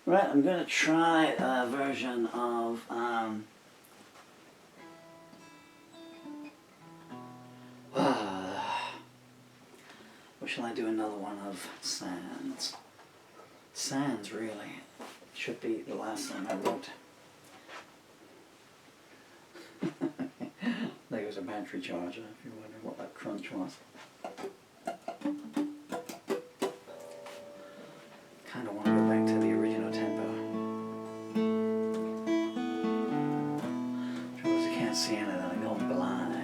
Right, I'm going to try a version of or shall I do another one of Sands? Sands, really. Should be the last thing I wrote. There goes a battery charger, if you're wondering what that crunch was. Kind of want to go back to the original tempo. Trouble is I can't see anything, I'm going blind.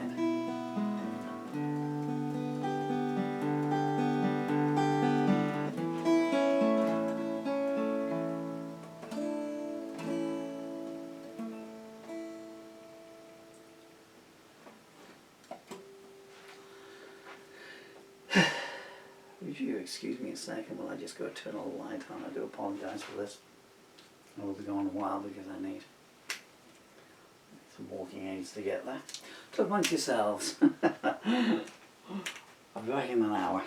Would you excuse me a second while I just go turn all the light on? I do apologise for this. I will be going a while because I need some walking aids to get there. So amongst yourselves. I'll be back in an hour.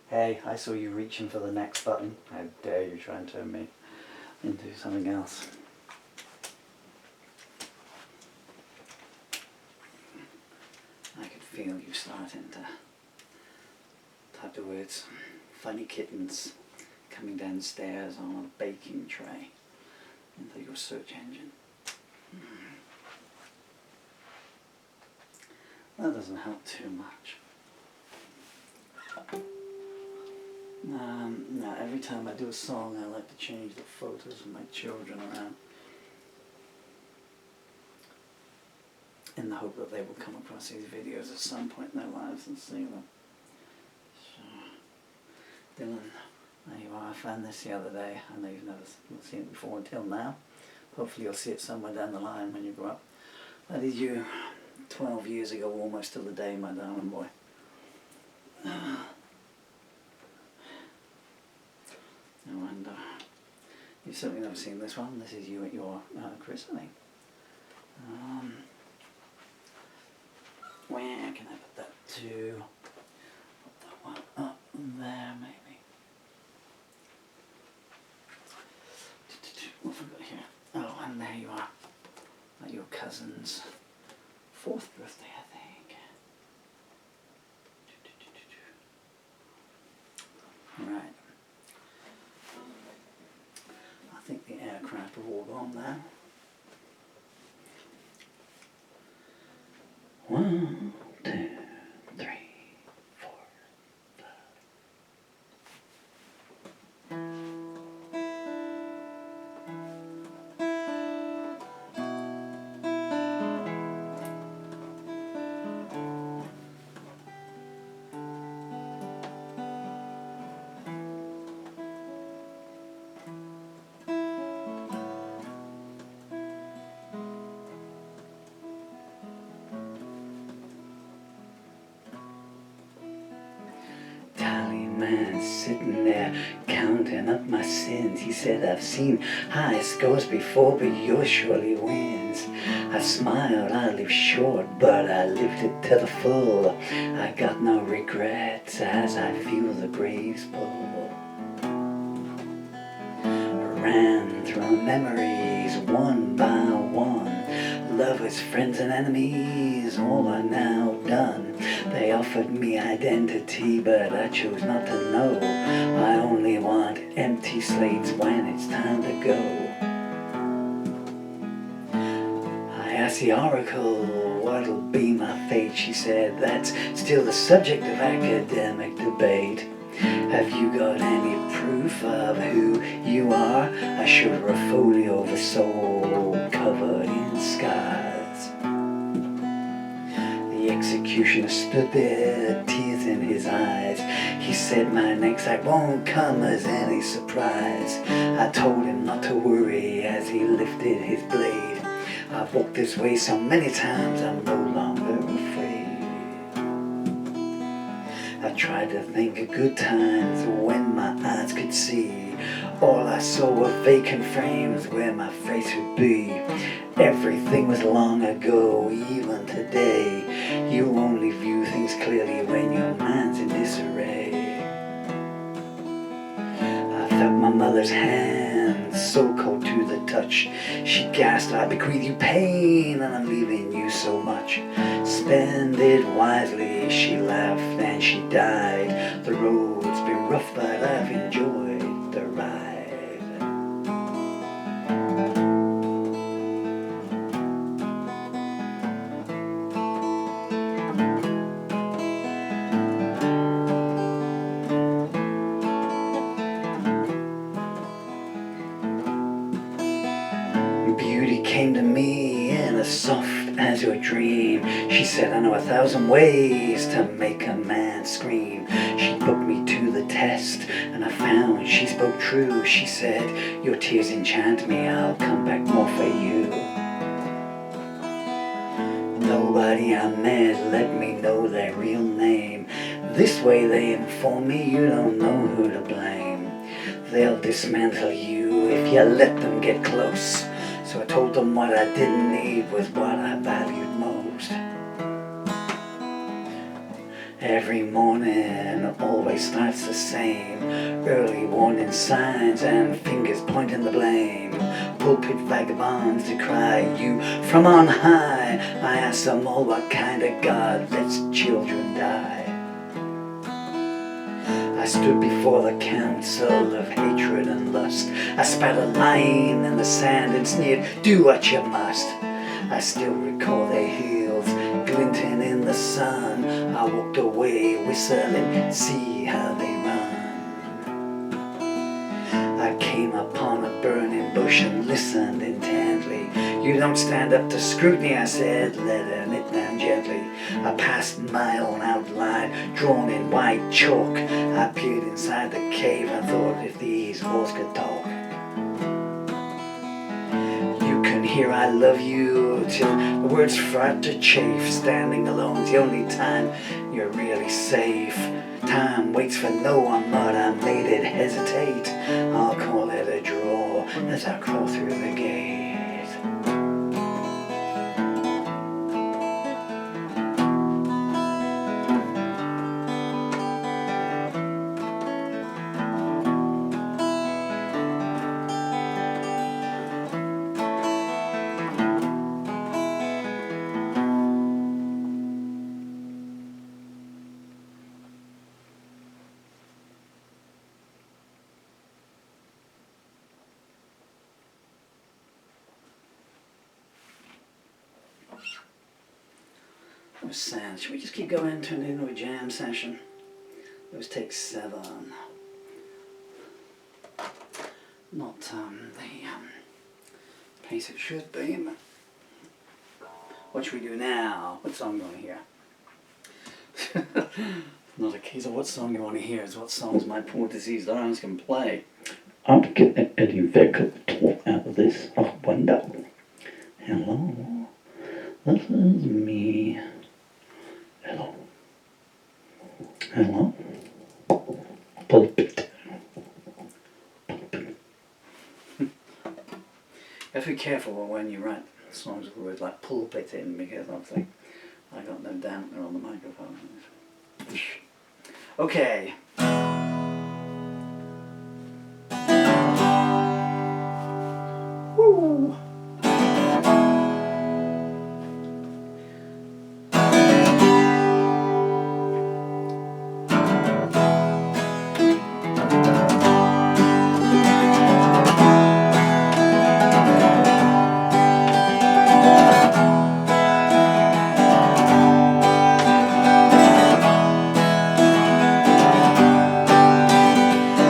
Hey, I saw you reaching for the next button. How dare you try and turn me into something else. I could feel you starting to type the words funny kittens coming downstairs on a baking tray into your search engine. That doesn't help too much. Now every time I do a song I like to change the photos of my children around in the hope that they will come across these videos at some point in their lives and see them. So, Dylan, there you are. I found this the other day. I know you've never seen it before until now. Hopefully you'll see it somewhere down the line when you grow up. That is you 12 years ago, almost to the day, my darling boy. No wonder. You've certainly never seen this one. This is you at your christening. Where can I put that to? Put that one up there, maybe. What have I got here? Oh, and there you are. At your cousin's 4th birthday, I think. Right. I think the aircraft have all gone now. 1, 2, 3, 4, 5. Man sitting there counting up my sins. He said, I've seen high scores before, but yours surely wins. I smiled, I lived short, but I lived it to the full. I got no regrets as I feel the breeze pull. I ran through my memories one by one. Lovers, friends and enemies, all are now done. They offered me identity, but I chose not to know. I only want empty slates when it's time to go. I asked the oracle, what'll be my fate? She said, that's still the subject of academic debate. Have you got any proof of who you are? I showed her a folio of a soul covered in scars. The executioner stood there, tears in his eyes. He said my next act won't come as any surprise. I told him not to worry as he lifted his blade. I've walked this way so many times I'm no longer afraid. I tried to think of good times when my eyes could see. All I saw were vacant frames where my face would be. Everything was long ago, even today. You only view things clearly when your mind's in disarray. felt my mother's hand, so cold to the touch. She gasped, I bequeath you pain, and I'm leaving you so much. Spend it wisely, she laughed, and she died. The road's been rough, but I've enjoyed the ride. Beauty came to me in a soft as your dream. She said, I know 1,000 ways to make a man scream. She put me to the test, and I found she spoke true. She said, your tears enchant me, I'll come back more for you. Nobody I met let me know their real name. This way they inform me you don't know who to blame. They'll dismantle you if you let them get close. So I told them what I didn't need was what I valued most. Every morning always starts the same. Early warning signs and fingers pointing the blame. Pulpit vagabonds decry you from on high. I ask them all what kind of God lets children die. I stood before the council of hatred and lust. I spat a line in the sand and sneered, do what you must. I still recall their heels glinting in the sun. I walked away whistling, see how they run. I came upon a burning bush and listened intently. You don't stand up to scrutiny, I said, letting it down gently. I passed my own outline, drawn in white chalk. I peered inside the cave and thought if these walls could talk. You can hear I love you till the words start to chafe. Standing alone's the only time you're really safe. Time waits for no one, but I made it hesitate. I'll call it a draw as I crawl through the gate. That was sad. Should we just keep going, turn it into a jam session? That was take 7. Not the pace it should be, but what should we do now? What song do you want to hear? Not a case of what song you want to hear, it's what songs my poor diseased arms can play. I'm getting any vehicle out of this. I wonder. Hello, this is me. Hello. Hello. Pulpit. You have to be careful when you write songs with words like pulpit in, because obviously I got no dampener on the microphone. Okay. Woo.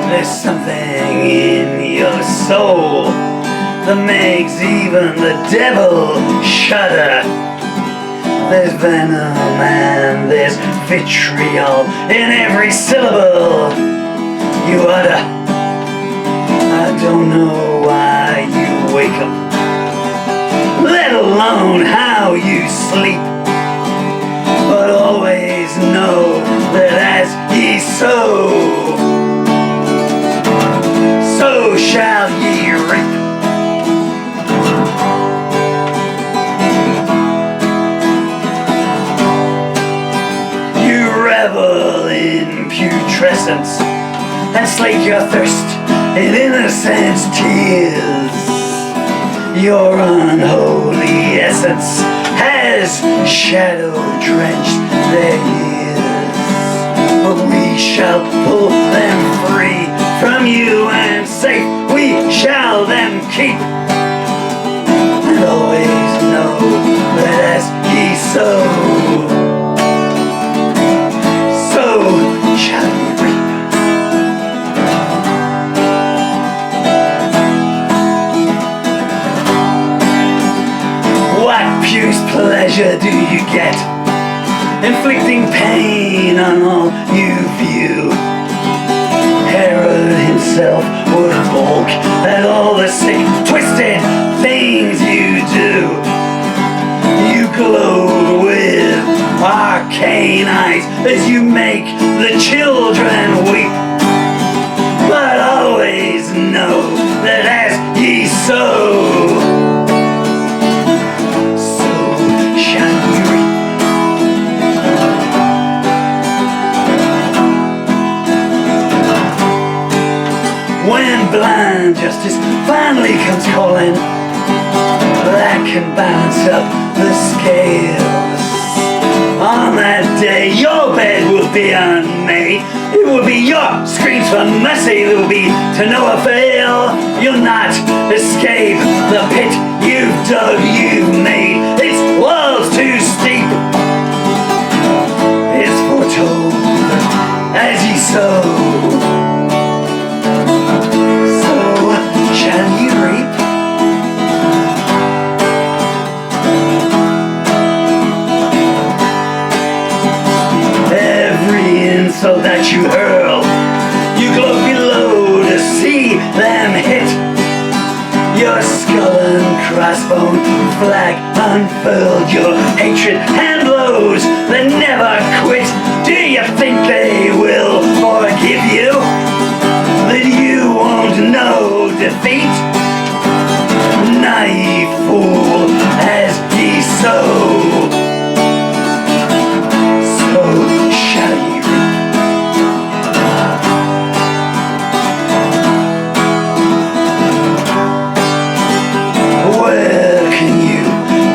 There's something in your soul that makes even the devil shudder. There's venom and there's vitriol in every syllable you utter. I don't know why you wake up, let alone how you sleep, but always know that as ye sow, so shall ye reap. You revel in putrescence and slake your thirst in innocent tears. Your unholy essence has shadow-drenched their years. But we shall pull them free from you, and safe we shall them keep. And always know that as ye sow, so shall ye reap. What puce pleasure do you get inflicting pain on all you view? Herod himself would balk at all the sick, twisted things you do. You glow with arcane eyes as you make the children weep. But always know that as ye sow, when blind justice finally comes calling, that can balance up the scales. On that day your bed will be unmade. It will be your screams for mercy that will be to no avail. You'll not escape the pit you've dug, you've made. Its walls too steep. It's foretold as ye sow, shall you reap? Every insult that you hurl, you glow below to see them hit. Your skull and crossbone flag unfurled, your hatred and blows that never quit. Do you think they will forgive you? That you won't know defeat? Naive fool, as ye sow, so shall ye reap. Where can you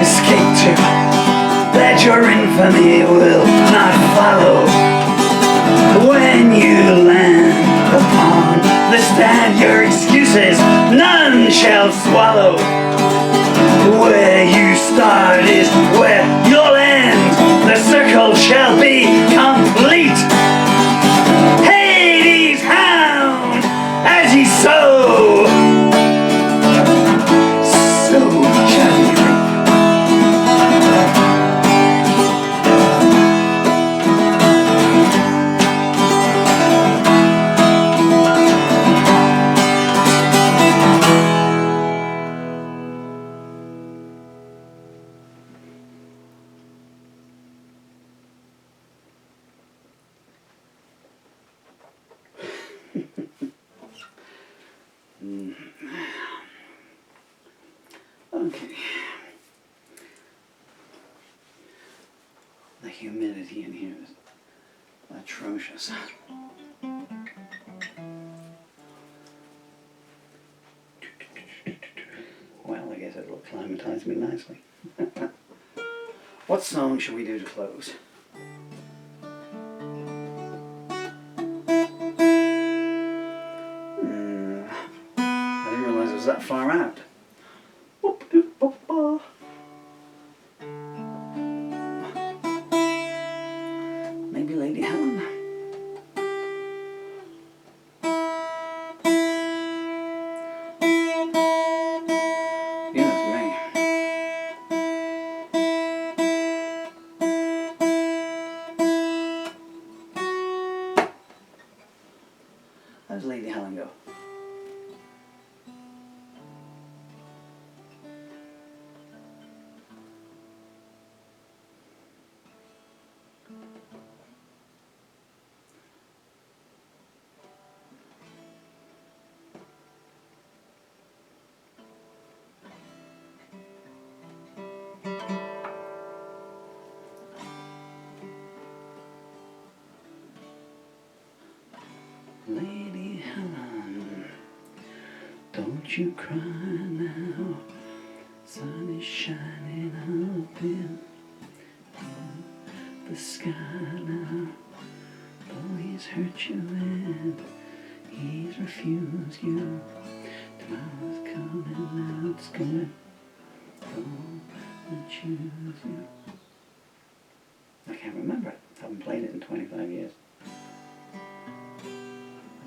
escape to, that your infamy will not follow? When you land upon the stand, your excuses none shall swallow. Where you start is where you'll end. The circle shall be complete. Hades hound, as ye sow, so shall ye reap. Okay. The humidity in here is atrocious. Well, I guess it'll acclimatize me nicely. What song should we do to close? I didn't realize it was that far out. Maybe Lady Helen? Yeah, that's me. How does Lady Helen go? Lady Helen. Don't you cry now, sun is shining up in the sky now. Though he's hurt you and he's refused you, tomorrow's coming, now it's going, gonna choose you. I can't remember it, I haven't played it in 25 years. I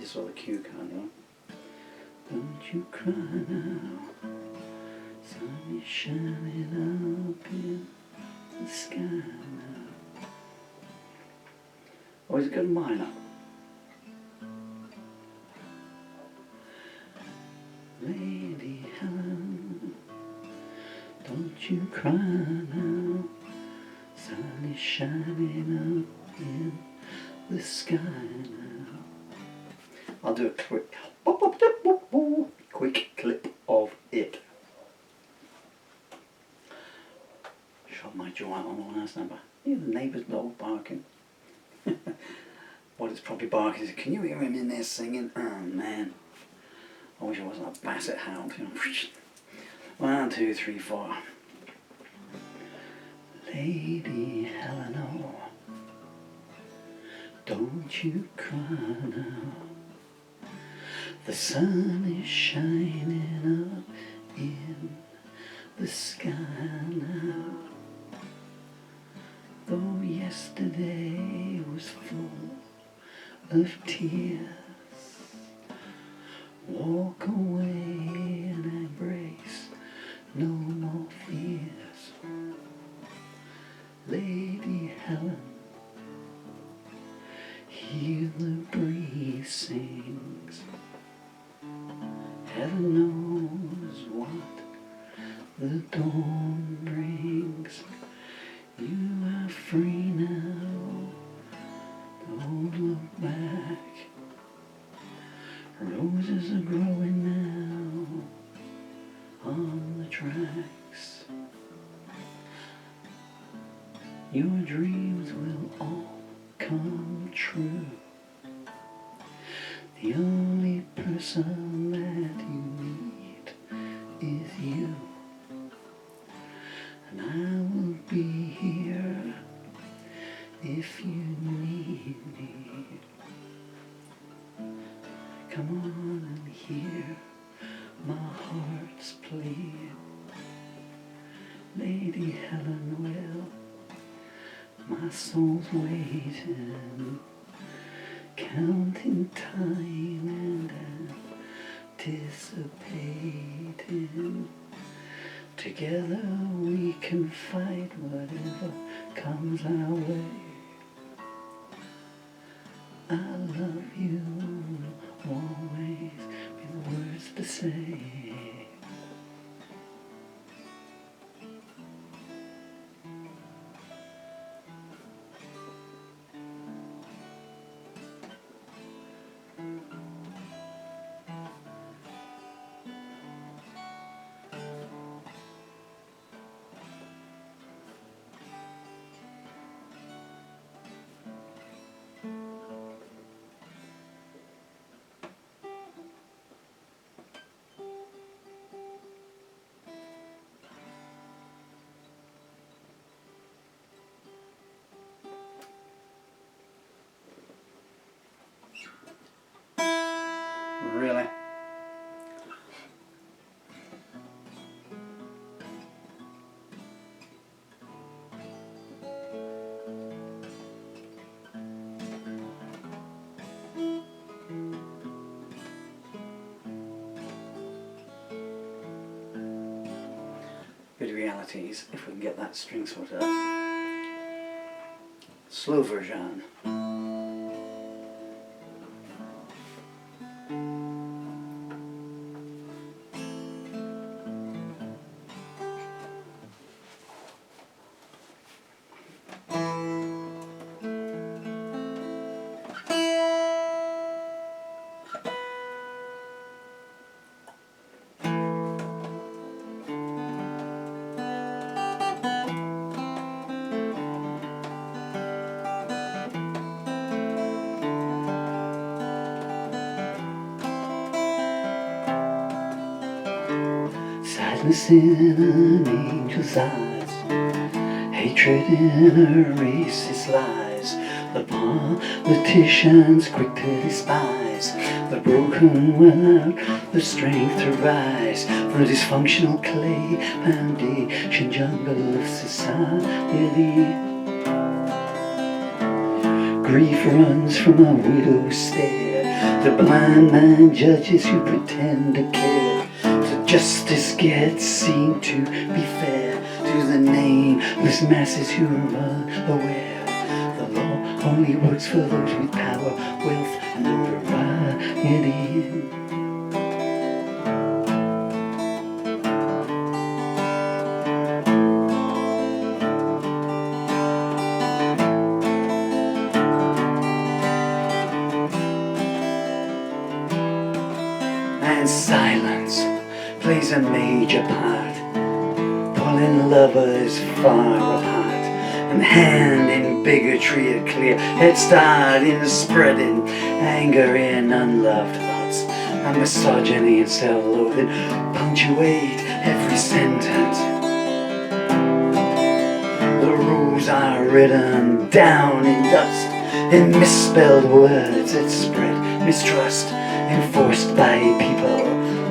just saw the cue card, you know. Don't you cry now, sun is shining up in the sky now. Always a good minor. Lady Helen, don't you cry now, sun is shining up in the sky now. I'll do a quick clip of it. Shot my jaw out on the last number. Yeah, the neighbour's dog barking. What it's probably barking is, can you hear him in there singing? Oh man. I wish I wasn't a basset hound. You know. 1, 2, 3, 4. Lady Helen, oh, don't you cry now. The sun is shining up in the sky now. Though yesterday was full of tears, walk away and embrace no more fears. Lady Helen, hear the breeze sings. Heaven knows what the dawn brings. You are free now, don't look back. Roses are growing now on the tracks. Your dreams will all come true. The only person that you need is you. And I will be here if you need me. Come on and hear my heart's plea. Lady Helen, well, my soul's waiting, counting time and anticipating. Together we can fight whatever comes our way. I love you, always be the words to say. Really? Good realities, if we can get that string sorted out. Slow version. Softness in an angel's eyes, hatred in a racist lies. The politicians quick to despise the broken without the strength to rise from the dysfunctional clay foundation jungle of society. Grief runs from a widow's stare to blind man judges who pretend to care. So justice gets seen to be fair to the nameless masses who are unaware. The law only works for those with power, wealth, and notoriety. And silence plays a major part, pulling lovers far apart, and hand in bigotry a clear head start in spreading anger in unloved hearts, and misogyny and self-loathing punctuate every sentence. The rules are written down in dust, in misspelled words that spread mistrust, enforced by people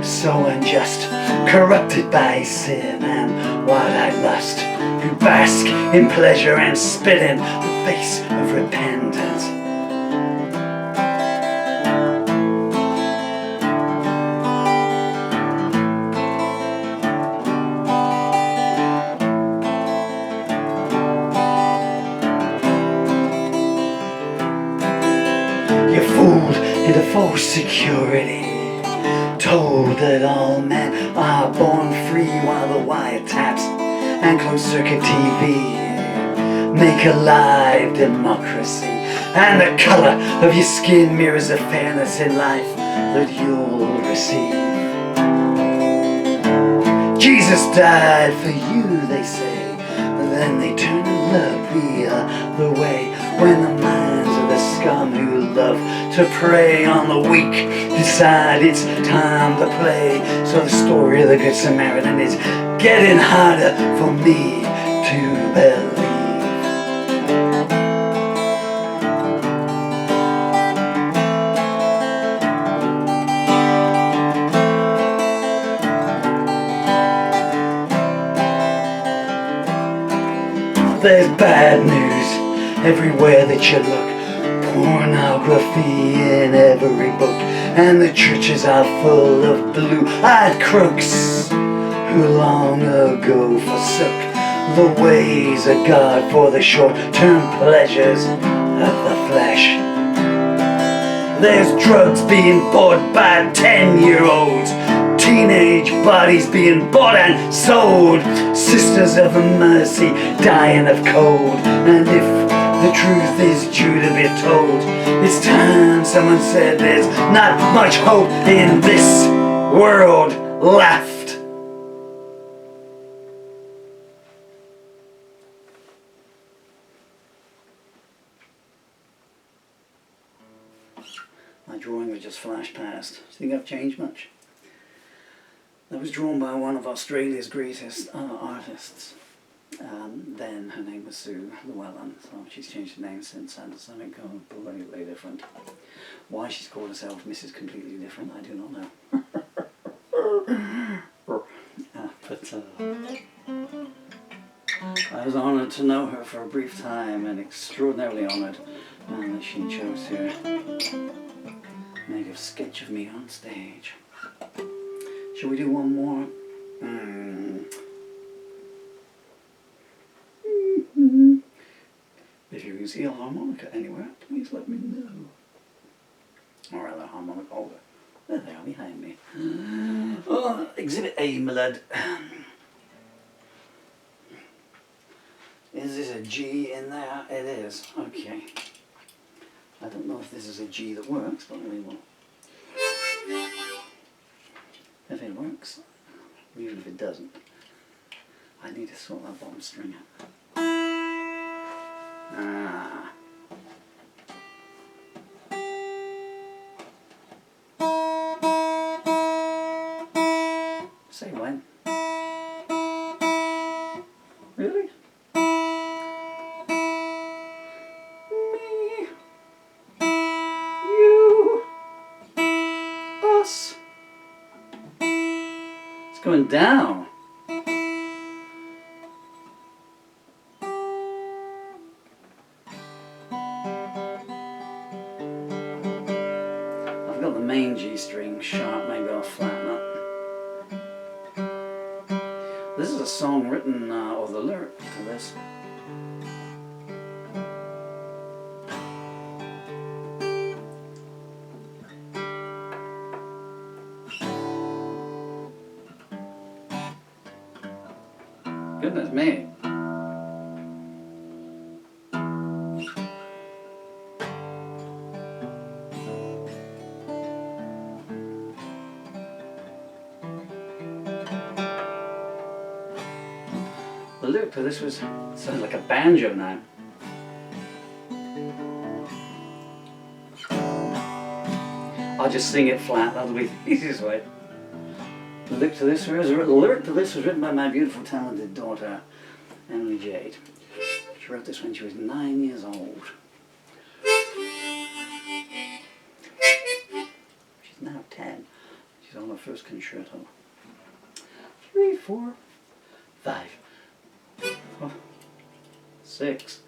so unjust, corrupted by sin and wild-eyed lust, who bask in pleasure and spit in the face of repentance. You're fooled into false security, told that all men are born free, while the wiretaps and closed-circuit TV make alive democracy, and the color of your skin mirrors the fairness in life that you'll receive. Jesus died for you, they say, but then they turn and look the other way when the minds of the scum who love to prey on the weak decide it's time to play. So the story of the Good Samaritan is getting harder for me to believe. There's bad news everywhere that you look, pornography in every book, and the churches are full of blue-eyed crooks who long ago forsook the ways of God for the short-term pleasures of the flesh. There's drugs being bought by 10-year-olds, teenage bodies being bought and sold, sisters of mercy dying of cold, and if the truth is due to be told, it's time someone said there's not much hope in this world left. My drawing was just flashed past. Do you think I've changed much? That was drawn by one of Australia's greatest artists. Then her name was Sue Llewellyn, so she's changed her name since and it's something completely different. Why she's called herself Mrs. Completely Different, I do not know. I was honoured to know her for a brief time, and extraordinarily honoured that she chose to make a sketch of me on stage. Shall we do one more? If you can see a harmonica anywhere, please let me know. Alright, the harmonica holder. There they are behind me. Oh, Exhibit A, my lad. Is this a G in there? It is. Okay. I don't know if this is a G that works, but we will. If it works, even if it doesn't, I need to sort that bottom string out. Ah. Say when. Really? Me, you, us. It's going down. I've got the main G string sharp, maybe I'll flatten it. This is a song written, or the lyric to this. Goodness me. The lyric to this sounds like a banjo now. I'll just sing it flat, that'll be the easiest way. The lyric to this was written by my beautiful, talented daughter, Emily Jade. She wrote this when she was 9 years old. She's now 10. She's on her first concerto. 3, 4, 5, 6.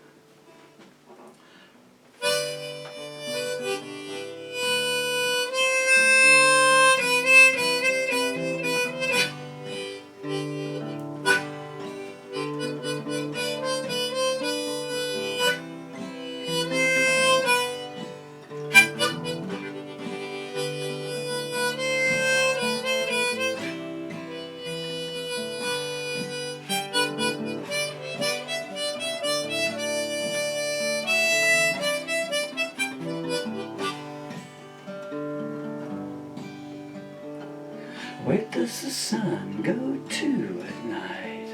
Where does the sun go to at night?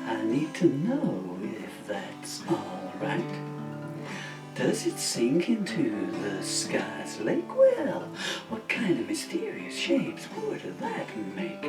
I need to know if that's alright. Does it sink into the sky's lake? Well, what kind of mysterious shapes would that make?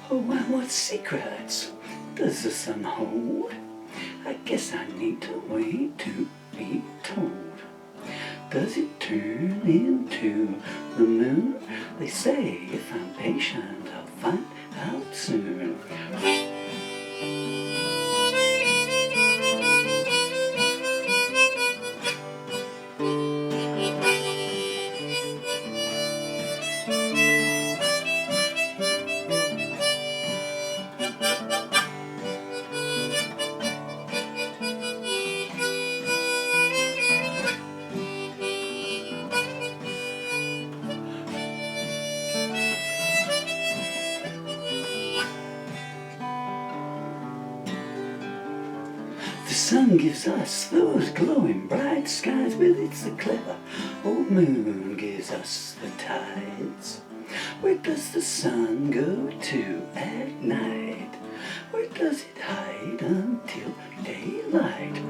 Oh, and what secrets does the sun hold? I guess I need to wait to be told. Does it turn into the moon? They say if I'm patient, I'll find out soon. The sun gives us those glowing bright skies, but it's the clever old moon gives us the tides. Where does the sun go to at night? Where does it hide until daylight?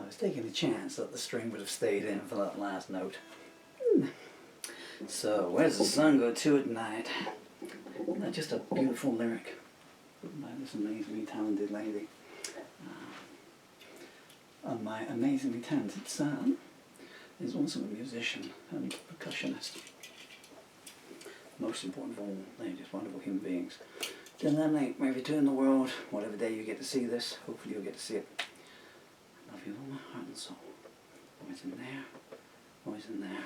I was taking a chance that the string would have stayed in for that last note. So, where's the sun go to at night? Isn't that just a beautiful lyric written by this amazingly talented lady? And my amazingly talented son is also a musician and percussionist. Most important of all, they're just wonderful human beings. Till then, mate, wherever you turn the world, whatever day you get to see this, hopefully you'll get to see it. I love you with all my heart and soul. Always in there, always in there.